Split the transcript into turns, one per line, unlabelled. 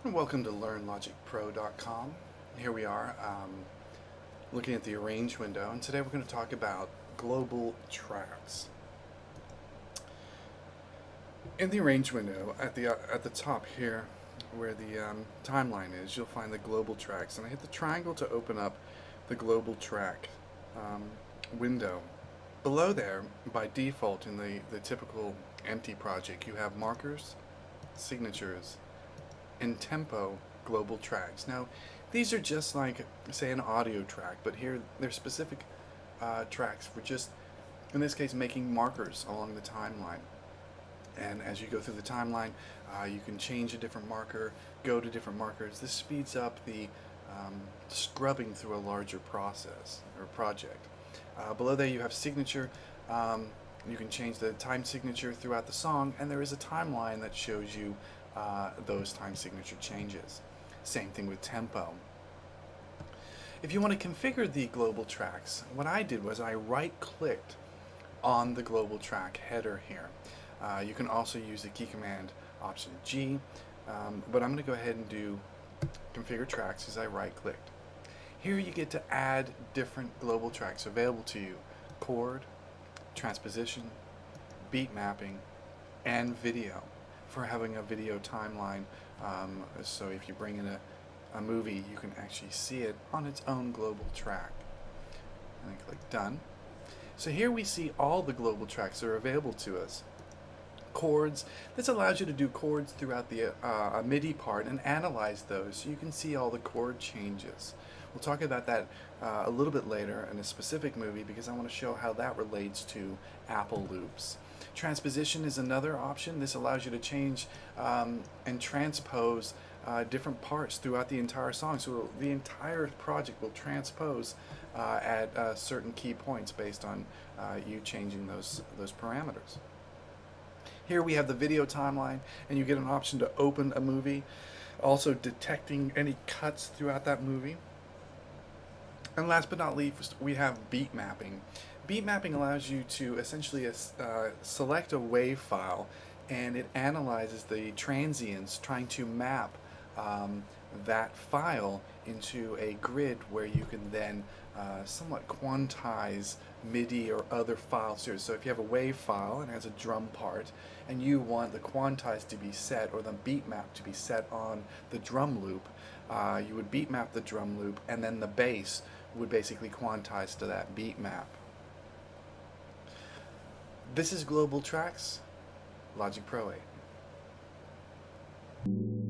and welcome to LearnLogicPro.com. Here we are looking at the Arrange window, and today we're going to talk about global tracks. In the Arrange window, at the top here, where the timeline is, you'll find the global tracks, and I hit the triangle to open up the global track window. Below there, by default in the typical empty project, you have markers, signatures, and tempo global tracks. Now, these are just like, say, an audio track, but here they're specific tracks for just, in this case, making markers along the timeline. And as you go through the timeline, you can change a different marker, go to different markers. This speeds up the scrubbing through a larger process or project. Below there you have signature. You can change the time signature throughout the song, and there is a timeline that shows you those time signature changes. Same thing with tempo. If you want to configure the global tracks, what I did was I right-clicked on the global track header here. You can also use the key command option G, but I'm going to go ahead and do configure tracks as I right-clicked. Here you get to add different global tracks available to you: chord, transposition, beat mapping, and video, for having a video timeline. So if you bring in a movie, you can actually see it on its own global track. And I click done. So here we see all the global tracks that are available to us. Chords, this allows you to do chords throughout the MIDI part and analyze those so you can see all the chord changes. We'll talk about that a little bit later in a specific movie, because I want to show how that relates to Apple loops. Transposition is another option. This allows you to change and transpose different parts throughout the entire song. So the entire project will transpose at certain key points based on you changing those parameters. Here we have the video timeline, and you get an option to open a movie, also detecting any cuts throughout that movie. And last but not least, we have beat mapping. Beat mapping allows you to essentially select a WAV file, and it analyzes the transients, trying to map that file into a grid where you can then somewhat quantize MIDI or other files here. So if you have a WAV file and it has a drum part, and you want the quantize to be set, or the beat map to be set on the drum loop, you would beat map the drum loop, and then the bass would basically quantize to that beat map. This is Global Tracks, Logic Pro 8.